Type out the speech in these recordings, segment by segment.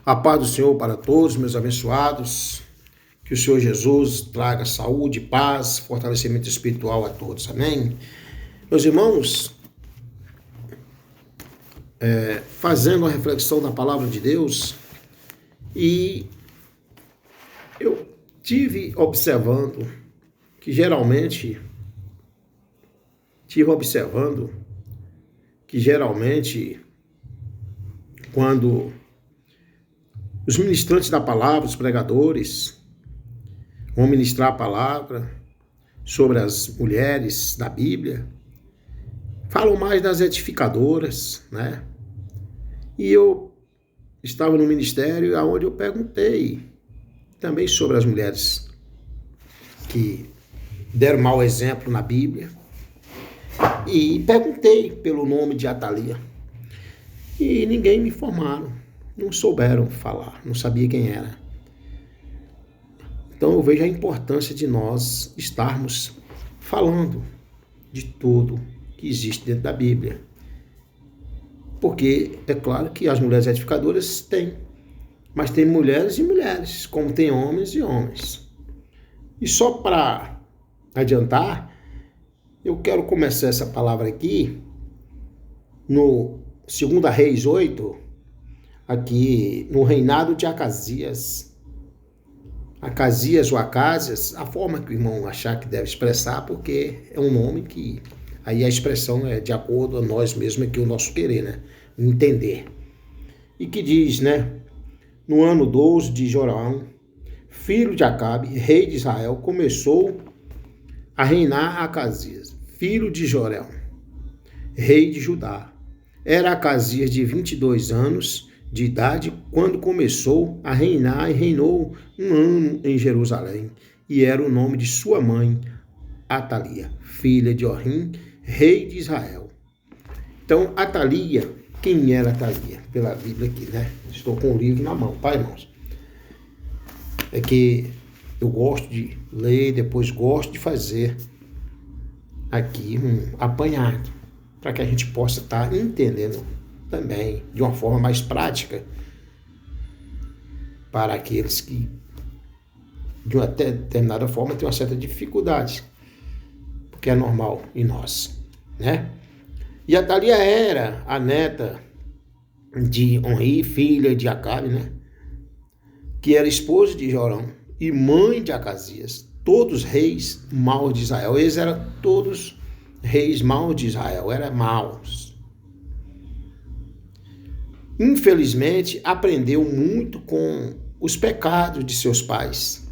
A paz do Senhor para todos, meus abençoados. Que o Senhor Jesus traga saúde, paz, fortalecimento espiritual a todos. Amém? Meus irmãos, fazendo a reflexão da palavra de Deus, e eu tive observando que geralmente quando os ministrantes da palavra, os pregadores, vão ministrar a palavra sobre as mulheres da Bíblia, falam mais das edificadoras, né? E eu estava no ministério onde eu perguntei também sobre as mulheres que deram mau exemplo na Bíblia, e perguntei pelo nome de Atalia, e ninguém me informaram, não souberam falar, não sabia quem era. Então eu vejo a importância de nós estarmos falando de tudo que existe dentro da Bíblia. Porque é claro que as mulheres edificadoras têm, mas tem mulheres e mulheres, como tem homens e homens. E só para adiantar, eu quero começar essa palavra aqui no 2 Reis 8, aqui no reinado de Acasias. Acasias ou Acásias, a forma que o irmão achar que deve expressar, porque é um nome que aí a expressão é de acordo a nós mesmos, que o nosso querer, né? Entender. E que diz, né? No ano 12 de Joraão, filho de Acabe, rei de Israel, começou a reinar Acasias, filho de Jorão, rei de Judá. Era Acasias de 22 anos de idade quando começou a reinar, e reinou um ano em Jerusalém. E era o nome de sua mãe, Atalia, filha de Orim, rei de Israel. Então, Atalia, quem era Atalia? Pela Bíblia aqui, né? Estou com o livro na mão, tá, irmãos? É que eu gosto de ler, depois gosto de fazer aqui um apanhado, para que a gente possa estar entendendo também de uma forma mais prática para aqueles que de uma determinada forma têm uma certa dificuldade, porque é normal em nós, né? E Atalia era a neta de Onri, filha de Acabe, né? Que era esposa de Jorão e mãe de Acasias, todos reis maus de Israel. Eles eram todos reis maus de Israel, eram maus. Infelizmente, aprendeu muito com os pecados de seus pais,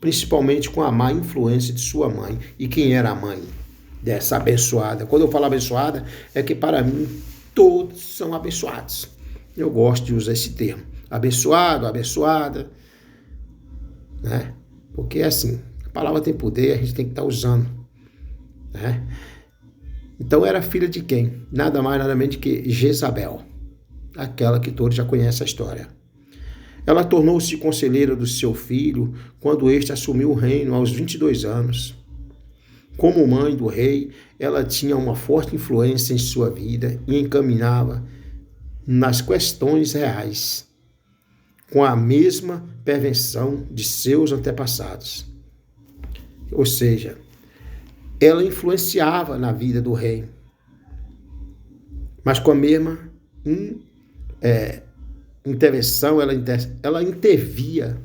principalmente com a má influência de sua mãe. E quem era a mãe dessa abençoada? Quando eu falo abençoada, é que para mim todos são abençoados. Eu gosto de usar esse termo, abençoado, abençoada, né? Porque assim, a palavra tem poder, a gente tem que estar usando, né? Então era filha de quem? Nada mais, nada menos que Jezabel, aquela que todos já conhecem a história. Ela tornou-se conselheira do seu filho quando este assumiu o reino aos 22 anos. Como mãe do rei, ela tinha uma forte influência em sua vida e encaminhava nas questões reais, com a mesma pervenção de seus antepassados. Ou seja, ela influenciava na vida do rei, mas com a mesma intervenção, ela intervia,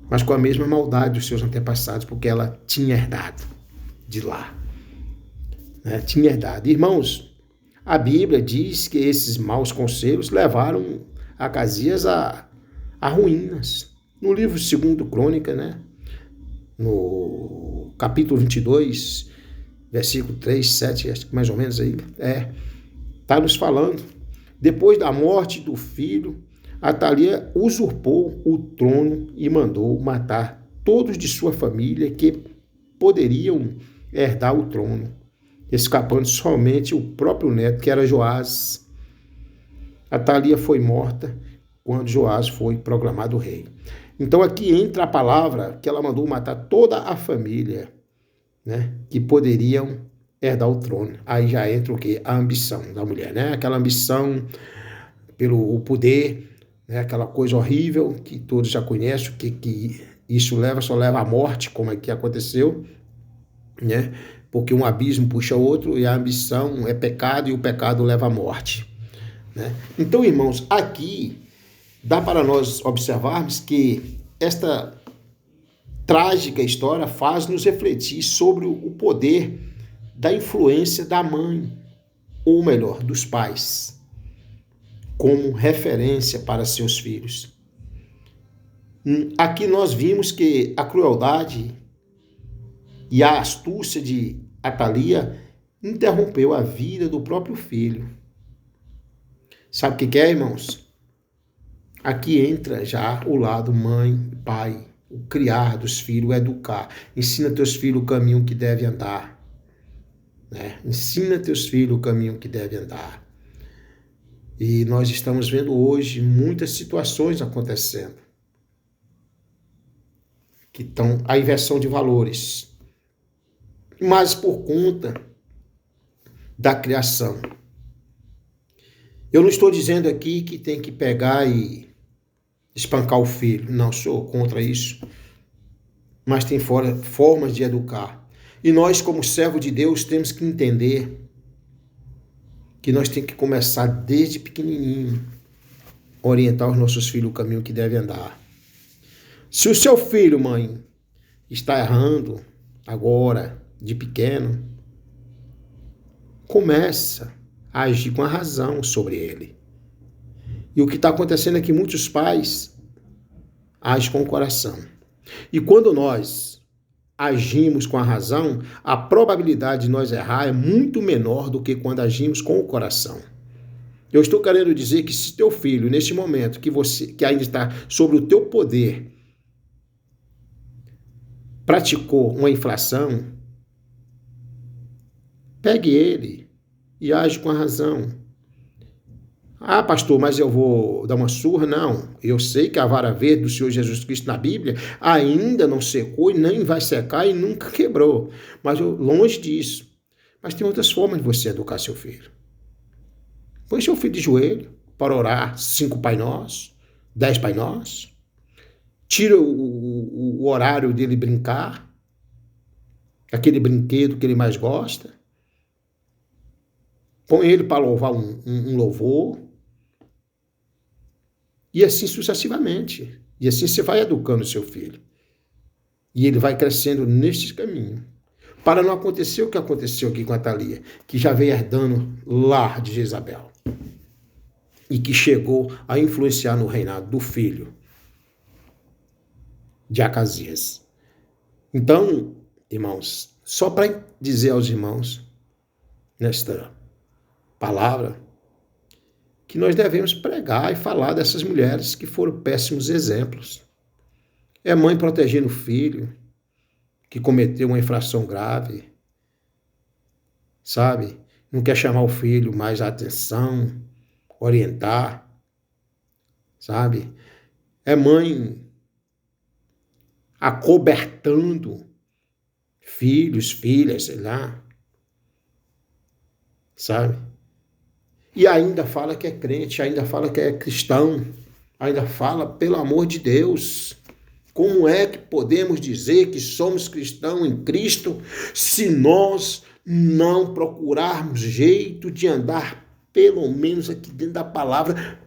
mas com a mesma maldade dos seus antepassados, porque ela tinha herdado de lá, né? Tinha herdado. Irmãos, a Bíblia diz que esses maus conselhos levaram Acasias a ruínas. No livro 2 Crônica, né? No capítulo 22, versículo 3, 7, acho que mais ou menos aí, está nos falando. Depois da morte do filho, Atalia usurpou o trono e mandou matar todos de sua família que poderiam herdar o trono, escapando somente o próprio neto, que era Joás. Atalia foi morta quando Joás foi proclamado rei. Então aqui entra a palavra que ela mandou matar toda a família, né, que poderiam herdar o trono. Aí já entra o quê? A ambição da mulher, né? Aquela ambição pelo poder, né? Aquela coisa horrível que todos já conhecem, que isso só leva à morte, como é que aconteceu, né? Porque um abismo puxa outro e a ambição é pecado e o pecado leva à morte, né? Então, irmãos, aqui dá para nós observarmos que esta trágica história faz nos refletir sobre o poder da influência da mãe, ou melhor, dos pais, como referência para seus filhos. Aqui nós vimos que a crueldade e a astúcia de Atalia interrompeu a vida do próprio filho. Sabe o que é, irmãos? Aqui entra já o lado mãe, pai, o criar dos filhos, o educar. Ensina teus filhos o caminho que deve andar, né? Ensina teus filhos o caminho que deve andar. E nós estamos vendo hoje muitas situações acontecendo, que estão a inversão de valores, mas por conta da criação. Eu não estou dizendo aqui que tem que pegar e espancar o filho, não sou contra isso, mas tem formas de educar. E nós, como servo de Deus, temos que entender que nós temos que começar desde pequenininho, orientar os nossos filhos o caminho que deve andar. Se o seu filho, mãe, está errando agora, de pequeno, começa a agir com a razão sobre ele. E o que está acontecendo é que muitos pais agem com o coração. E quando nós agimos com a razão, a probabilidade de nós errar é muito menor do que quando agimos com o coração. Eu estou querendo dizer que se teu filho, neste momento, que ainda está sobre o teu poder, praticou uma infração, pegue ele e age com a razão. Ah, pastor, mas eu vou dar uma surra? Não. Eu sei que a vara verde do Senhor Jesus Cristo na Bíblia ainda não secou e nem vai secar e nunca quebrou. Mas longe disso. Mas tem outras formas de você educar seu filho. Põe seu filho de joelho para orar 5 Pai Nosso, 10 Pai Nosso. Tira o horário dele brincar, aquele brinquedo que ele mais gosta. Põe ele para louvar um louvor. E assim sucessivamente. E assim você vai educando o seu filho. E ele vai crescendo neste caminho. Para não acontecer o que aconteceu aqui com a Atalia, que já veio herdando lar de Jezabel. E que chegou a influenciar no reinado do filho de Acasias. Então, irmãos, só para dizer aos irmãos, nesta palavra, que nós devemos pregar e falar dessas mulheres que foram péssimos exemplos. É mãe protegendo o filho que cometeu uma infração grave, sabe? Não quer chamar o filho mais a atenção, orientar, sabe? É mãe acobertando filhos, filhas, sei lá, sabe? E ainda fala que é crente, ainda fala que é cristão, ainda fala, pelo amor de Deus, como é que podemos dizer que somos cristãos em Cristo se nós não procurarmos jeito de andar, pelo menos aqui dentro da palavra,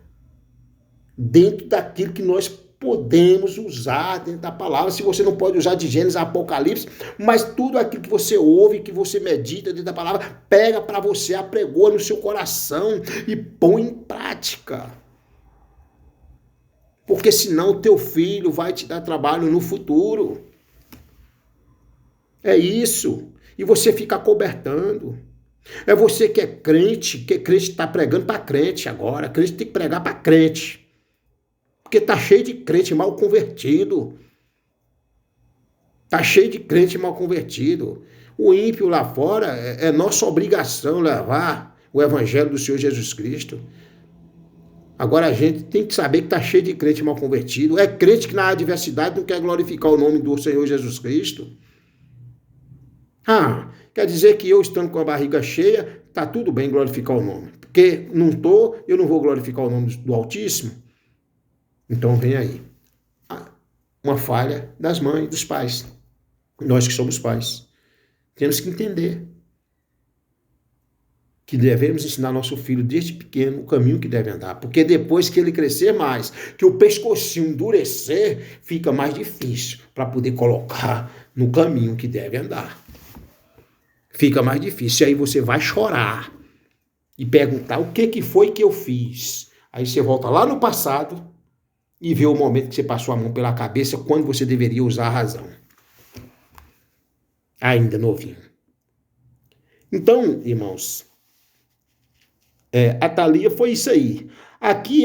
dentro daquilo que nós podemos usar dentro da palavra? Se você não pode usar de Gênesis a Apocalipse, mas tudo aquilo que você ouve, que você medita dentro da palavra, pega para você, apregoa no seu coração e põe em prática. Porque senão o teu filho vai te dar trabalho no futuro. É isso. E você fica cobertando. É você que é crente, que crente está pregando para crente agora. Crente tem que pregar para crente. Porque tá cheio de crente mal convertido. Tá cheio de crente mal convertido. O ímpio lá fora é nossa obrigação levar o evangelho do Senhor Jesus Cristo. Agora a gente tem que saber que tá cheio de crente mal convertido. É crente que na adversidade não quer glorificar o nome do Senhor Jesus Cristo. Ah, quer dizer que eu estando com a barriga cheia, tá tudo bem glorificar o nome. Porque eu não vou glorificar o nome do Altíssimo. Então vem aí uma falha das mães, dos pais. Nós que somos pais. Temos que entender que devemos ensinar nosso filho desde pequeno o caminho que deve andar, porque depois que ele crescer mais, que o pescocinho endurecer, fica mais difícil para poder colocar no caminho que deve andar. Fica mais difícil. E aí você vai chorar e perguntar o que foi que eu fiz. Aí você volta lá no passado e vê o momento que você passou a mão pela cabeça quando você deveria usar a razão. Ainda novinho. Então, irmãos, a Thalia foi isso aí. Aqui,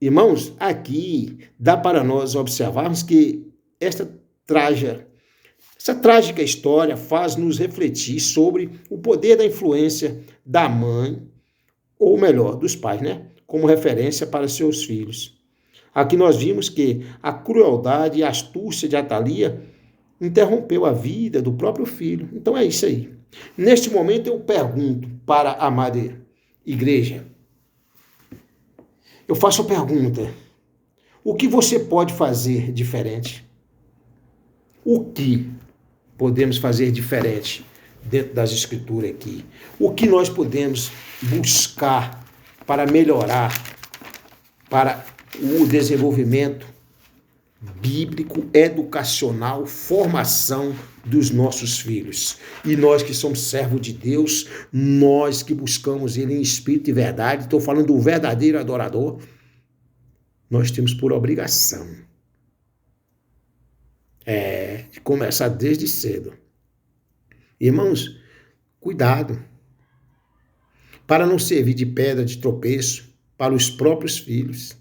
irmãos, aqui dá para nós observarmos que essa trágica história faz nos refletir sobre o poder da influência da mãe, ou melhor, dos pais, né? Como referência para seus filhos. Aqui nós vimos que a crueldade e a astúcia de Atalia interrompeu a vida do próprio filho. Então é isso aí. Neste momento eu pergunto para a amada igreja, eu faço a pergunta, o que você pode fazer diferente? O que podemos fazer diferente dentro das escrituras aqui? O que nós podemos buscar para melhorar, para o desenvolvimento bíblico, educacional, formação dos nossos filhos? E nós que somos servos de Deus, nós que buscamos Ele em espírito e verdade, estou falando do verdadeiro adorador, nós temos por obrigação de começar desde cedo. Irmãos, cuidado, para não servir de pedra de tropeço para os próprios filhos.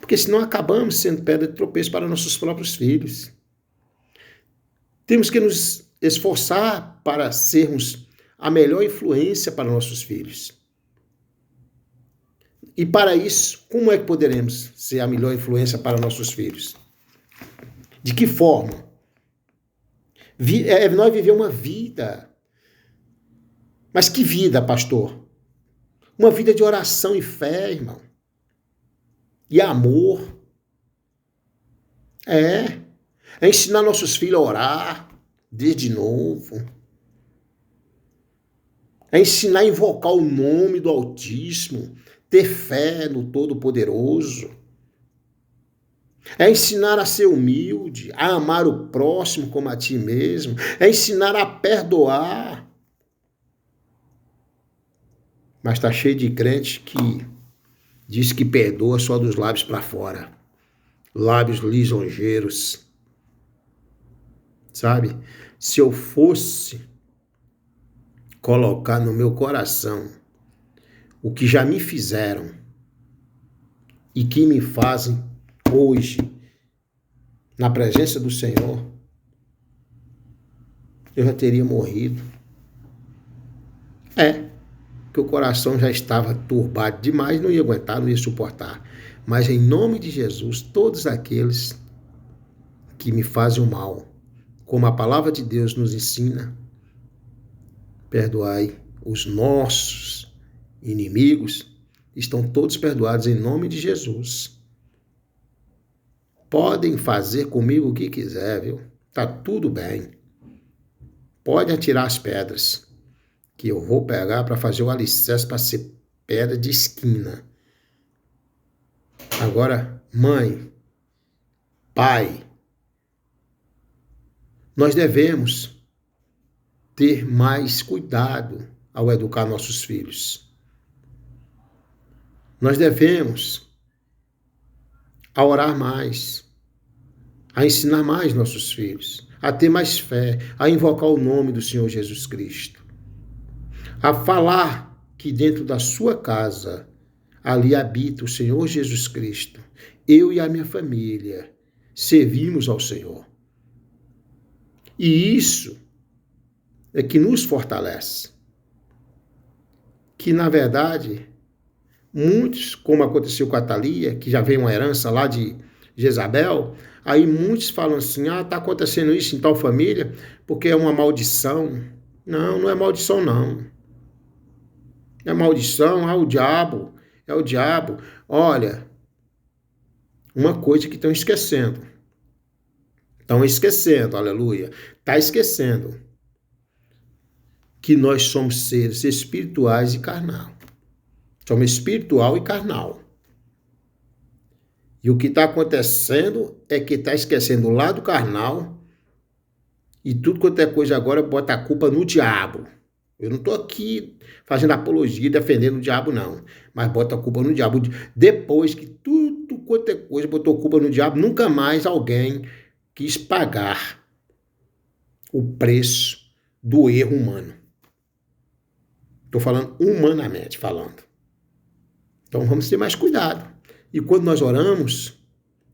Porque senão acabamos sendo pedra de tropeço para nossos próprios filhos. Temos que nos esforçar para sermos a melhor influência para nossos filhos. E para isso, como é que poderemos ser a melhor influência para nossos filhos? De que forma? Nós vivemos uma vida. Mas que vida, pastor? Uma vida de oração e fé, irmão. E amor. É ensinar nossos filhos a orar desde novo. É ensinar a invocar o nome do Altíssimo, ter fé no Todo-Poderoso. É ensinar a ser humilde, a amar o próximo como a ti mesmo. É ensinar a perdoar. Mas está cheio de crente que diz que perdoa só dos lábios para fora. Lábios lisonjeiros. Sabe? Se eu fosse colocar no meu coração o que já me fizeram e que me fazem hoje, na presença do Senhor, eu já teria morrido. Que o coração já estava turbado demais, não ia aguentar, não ia suportar. Mas em nome de Jesus, todos aqueles que me fazem o mal, como a palavra de Deus nos ensina, perdoai os nossos inimigos, estão todos perdoados em nome de Jesus. Podem fazer comigo o que quiser, viu? Tá tudo bem. Pode atirar as pedras, que eu vou pegar para fazer o alicerce para ser pedra de esquina. Agora, mãe, pai, nós devemos ter mais cuidado ao educar nossos filhos. Nós devemos a orar mais, a ensinar mais nossos filhos, a ter mais fé, a invocar o nome do Senhor Jesus Cristo, a falar que dentro da sua casa, ali habita o Senhor Jesus Cristo. Eu e a minha família servimos ao Senhor. E isso é que nos fortalece. Que, na verdade, muitos, como aconteceu com a Thalia, que já veio uma herança lá de Jezabel, aí muitos falam assim, está acontecendo isso em tal família porque é uma maldição. Não, não é maldição, não. É maldição, é o diabo. Olha, uma coisa que estão esquecendo. Estão esquecendo, aleluia. Está esquecendo que nós somos seres espirituais e carnal. Somos espiritual e carnal. E o que está acontecendo é que está esquecendo o lado carnal e tudo quanto é coisa agora bota a culpa no diabo. Eu não estou aqui fazendo apologia, defendendo o diabo, não. Mas bota a culpa no diabo. Depois que tudo quanto é coisa botou culpa no diabo, nunca mais alguém quis pagar o preço do erro humano. Estou falando humanamente, falando. Então vamos ter mais cuidado. E quando nós oramos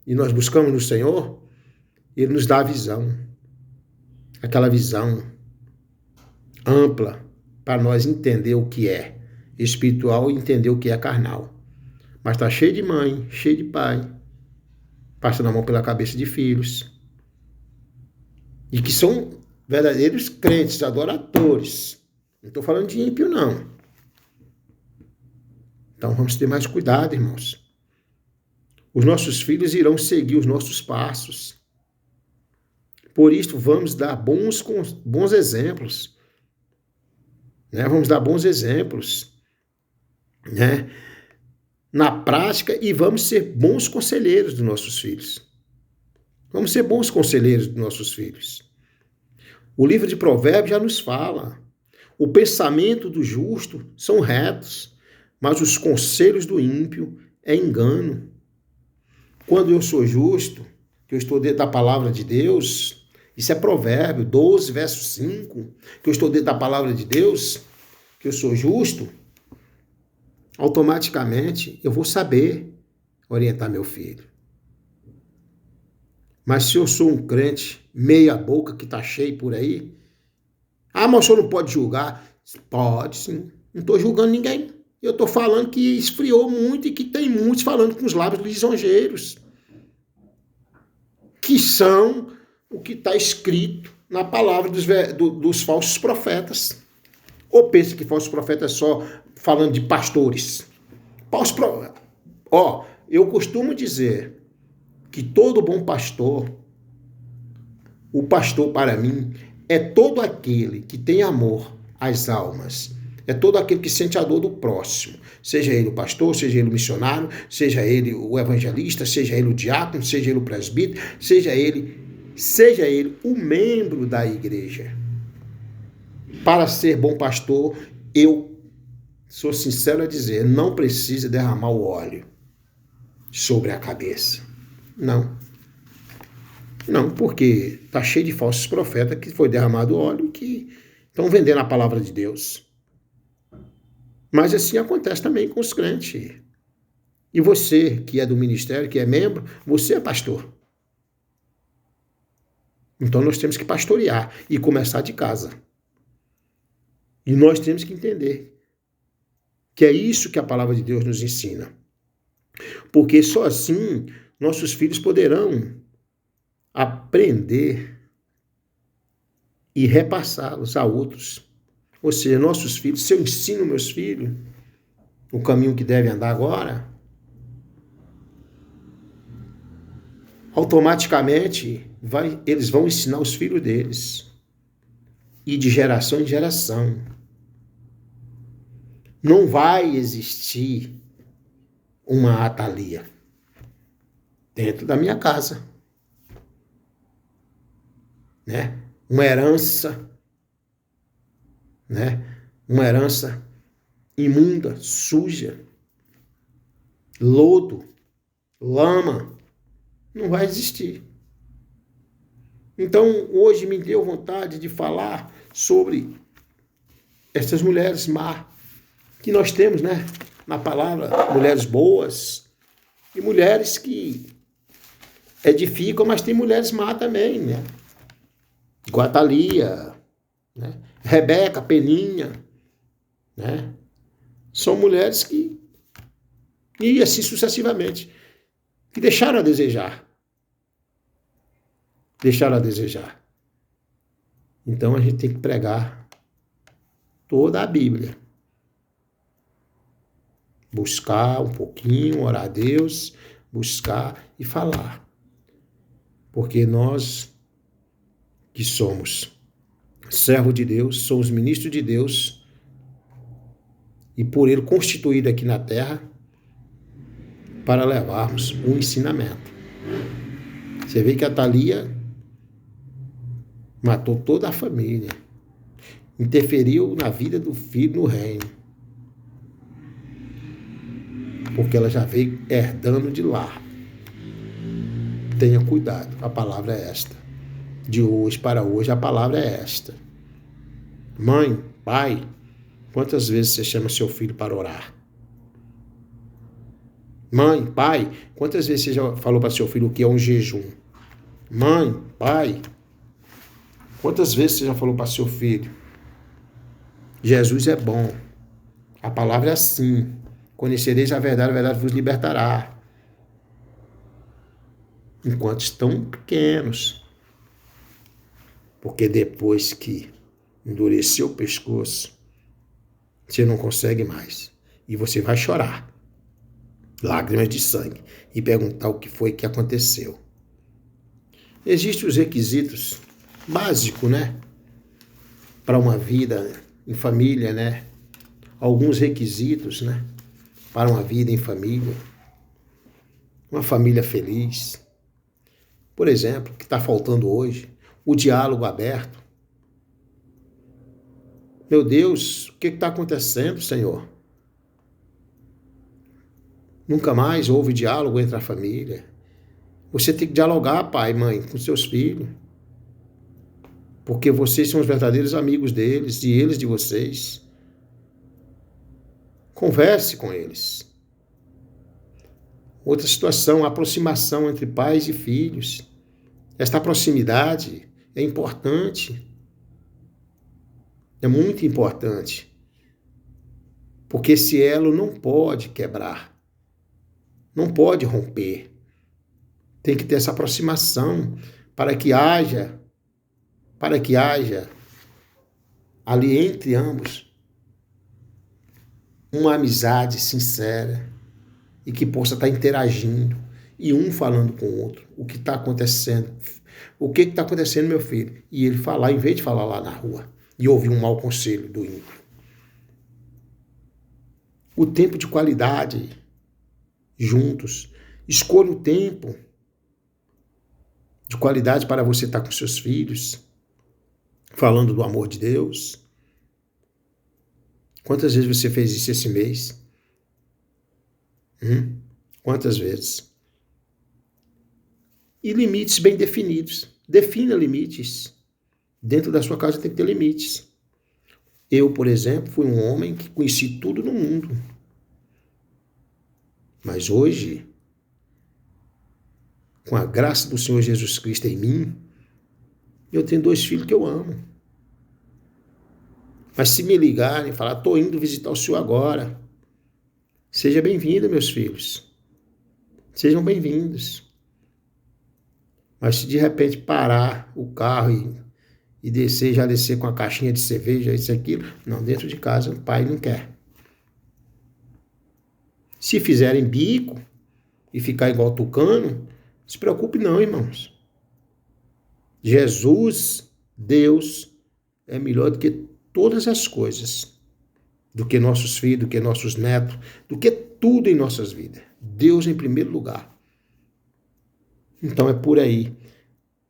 e nós buscamos no Senhor, Ele nos dá a visão. Aquela visão ampla para nós entender o que é espiritual e entender o que é carnal. Mas está cheio de mãe, cheio de pai, passando a mão pela cabeça de filhos. E que são verdadeiros crentes, adoradores. Não estou falando de ímpio, não. Então vamos ter mais cuidado, irmãos. Os nossos filhos irão seguir os nossos passos. Por isso, vamos dar bons exemplos. Né? Vamos dar bons exemplos. Né? Na prática, e vamos ser bons conselheiros dos nossos filhos. Vamos ser bons conselheiros dos nossos filhos. O livro de Provérbios já nos fala. O pensamento do justo são retos, mas os conselhos do ímpio é engano. Quando eu sou justo, que eu estou dentro da palavra de Deus, isso é Provérbio 12, verso 5, que eu estou dentro da palavra de Deus, que eu sou justo, automaticamente eu vou saber orientar meu filho. Mas se eu sou um crente meia boca que está cheio por aí, mas o senhor não pode julgar? Pode sim, não estou julgando ninguém. Eu estou falando que esfriou muito e que tem muitos falando com os lábios lisonjeiros, que são o que está escrito na palavra dos falsos profetas. Ou pensa que falsos profetas é só falando de pastores? Eu costumo dizer que todo bom pastor, o pastor para mim, é todo aquele que tem amor às almas. É todo aquele que sente a dor do próximo. Seja ele o pastor, seja ele o missionário, seja ele o evangelista, seja ele o diácono, seja ele o presbítero, seja ele o membro da igreja. Para ser bom pastor, eu sou sincero a dizer, não precisa derramar o óleo sobre a cabeça. Não. Não, porque está cheio de falsos profetas que foi derramado óleo e que estão vendendo a palavra de Deus. Mas assim acontece também com os crentes. E você, que é do ministério, que é membro, você é pastor. Então nós temos que pastorear e começar de casa. E nós temos que entender que é isso que a palavra de Deus nos ensina. Porque só assim nossos filhos poderão aprender e repassá-los a outros. Ou seja, nossos filhos, se eu ensino meus filhos o caminho que devem andar agora, automaticamente eles vão ensinar os filhos deles. E de geração em geração. Não vai existir uma Atalia dentro da minha casa. Né? Uma herança, né? Uma herança imunda, suja, lodo, lama, não vai existir. Então, hoje me deu vontade de falar sobre essas mulheres má que nós temos, né? Na palavra, mulheres boas e mulheres que edificam, mas tem mulheres má também, né? Igual a Thalia, né? Rebeca, Peninha, né? São mulheres que, e assim sucessivamente, que deixaram a desejar. Deixaram a desejar. Então a gente tem que pregar toda a Bíblia. Buscar um pouquinho, orar a Deus, buscar e falar. Porque nós que somos servo de Deus, somos ministros de Deus e por Ele constituído aqui na terra para levarmos um ensinamento. Você vê que a Thalia matou toda a família, interferiu na vida do filho no reino, porque ela já veio herdando de lá. Tenha cuidado, a palavra é esta. De hoje para hoje, a palavra é esta. Mãe, pai, quantas vezes você chama seu filho para orar? Mãe, pai, quantas vezes você já falou para seu filho o que é um jejum? Mãe, pai, quantas vezes você já falou para seu filho? Jesus é bom. A palavra é assim. Conhecereis a verdade vos libertará. Enquanto estão pequenos. Porque depois que endureceu o pescoço, você não consegue mais. E você vai chorar. Lágrimas de sangue. E perguntar o que foi que aconteceu. Existem os requisitos básicos, né? Para uma vida em família, né? Alguns requisitos, né? Para uma vida em família. Uma família feliz. Por exemplo, o que está faltando hoje? O diálogo aberto. Meu Deus, o que está acontecendo, Senhor? Nunca mais houve diálogo entre a família. Você tem que dialogar, pai e mãe, com seus filhos. Porque vocês são os verdadeiros amigos deles e eles de vocês. Converse com eles. Outra situação, a aproximação entre pais e filhos. Esta proximidade é importante. É muito importante. Porque esse elo não pode quebrar. Não pode romper. Tem que ter essa aproximação para que haja ali entre ambos uma amizade sincera e que possa estar interagindo e um falando com o outro. O que está acontecendo? O que está acontecendo, meu filho? E ele falar, em vez de falar lá na rua e ouvir um mau conselho do ímpio. O tempo de qualidade juntos. Escolha o tempo de qualidade para você estar com seus filhos, falando do amor de Deus. Quantas vezes você fez isso esse mês? Quantas vezes? E limites bem definidos. Defina limites. Dentro da sua casa tem que ter limites. Eu, por exemplo, fui um homem que conheci tudo no mundo. Mas hoje, com a graça do Senhor Jesus Cristo em mim, eu tenho 2 filhos que eu amo. Mas se me ligarem e falar, estou indo visitar o senhor agora, seja bem-vindo, meus filhos. Sejam bem-vindos. Mas se de repente parar o carro e descer, já descer com a caixinha de cerveja, isso e aquilo, não, dentro de casa o pai não quer. Se fizerem bico e ficar igual tucano, não se preocupe não, irmãos. Jesus, Deus, é melhor do que todas as coisas, do que nossos filhos, do que nossos netos, do que tudo em nossas vidas. Deus em primeiro lugar. Então é por aí.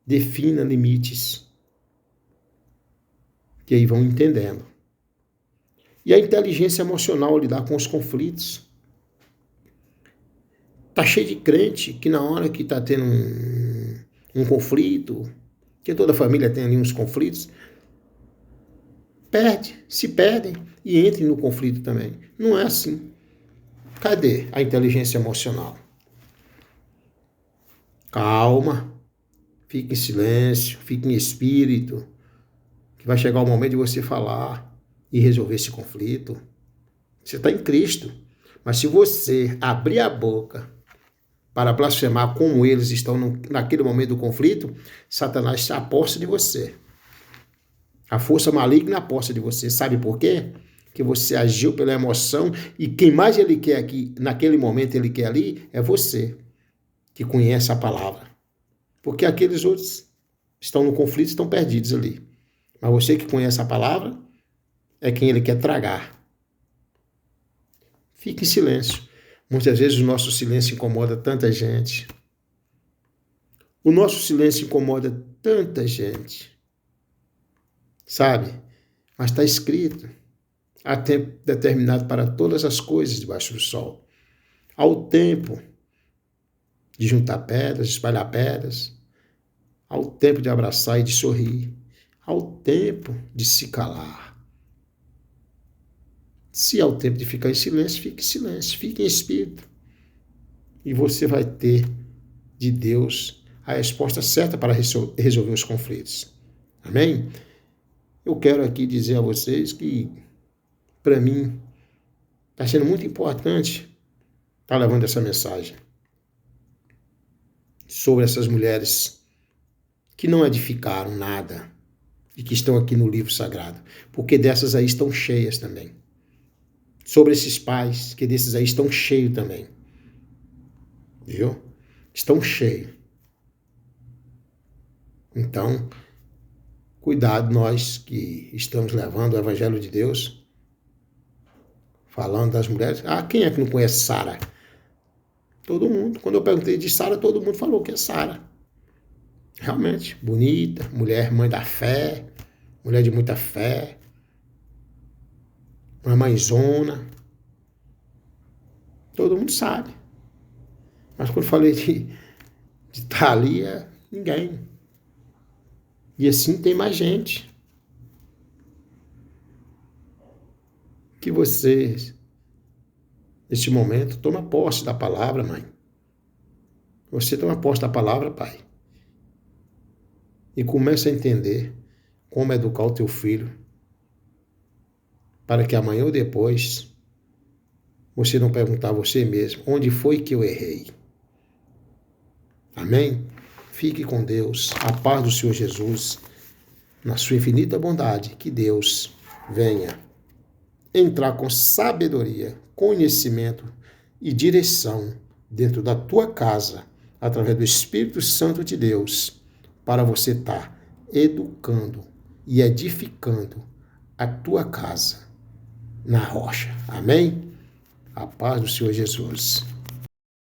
Defina limites, que aí vão entendendo. E a inteligência emocional, lidar com os conflitos. Tá cheio de crente que na hora que tá tendo um conflito, que toda família tem ali uns conflitos, se perdem e entrem no conflito também. Não é assim. Cadê a inteligência emocional? Calma, fique em silêncio, fique em espírito, que vai chegar o momento de você falar e resolver esse conflito. Você está em Cristo, mas se você abrir a boca para blasfemar como eles estão naquele momento do conflito, Satanás se aposta de você. A força maligna aposta de você. Sabe por quê? Que você agiu pela emoção e quem mais ele quer aqui, naquele momento ele quer ali, é você. que conhece a palavra. Porque aqueles outros estão no conflito, estão perdidos ali. Mas você que conhece a palavra é quem ele quer tragar. Fique em silêncio. Muitas vezes o nosso silêncio incomoda tanta gente. O nosso silêncio incomoda tanta gente. Sabe? Mas está escrito. Há tempo determinado para todas as coisas debaixo do sol. Há o tempo de juntar pedras, de espalhar pedras. Há o tempo de abraçar e de sorrir. Há o tempo de se calar. Se há o tempo de ficar em silêncio, fique em silêncio, fique em espírito. E você vai ter de Deus a resposta certa para resolver os conflitos. Amém? Eu quero aqui dizer a vocês que, para mim, está sendo muito importante estar levando essa mensagem sobre essas mulheres que não edificaram nada e que estão aqui no livro sagrado, porque dessas aí estão cheias também. Sobre esses pais, que desses aí estão cheios também. Viu? Estão cheios. Então, cuidado nós que estamos levando o Evangelho de Deus, falando das mulheres. Ah, quem é que não conhece Sara? Todo mundo. Quando eu perguntei de Sara, todo mundo falou que é Sara. Realmente, bonita, mulher, mãe da fé, mulher de muita fé, uma mãezona. Todo mundo sabe. Mas quando eu falei de Thalia, ninguém. E assim tem mais gente. Que você, neste momento, toma posse da palavra, mãe. Você toma posse da palavra, pai. E começa a entender como educar o teu filho para que amanhã ou depois você não perguntar a você mesmo onde foi que eu errei. Amém? Fique com Deus, a paz do Senhor Jesus, na sua infinita bondade, que Deus venha entrar com sabedoria, conhecimento e direção dentro da tua casa, através do Espírito Santo de Deus, para você estar educando e edificando a tua casa na rocha. Amém? A paz do Senhor Jesus.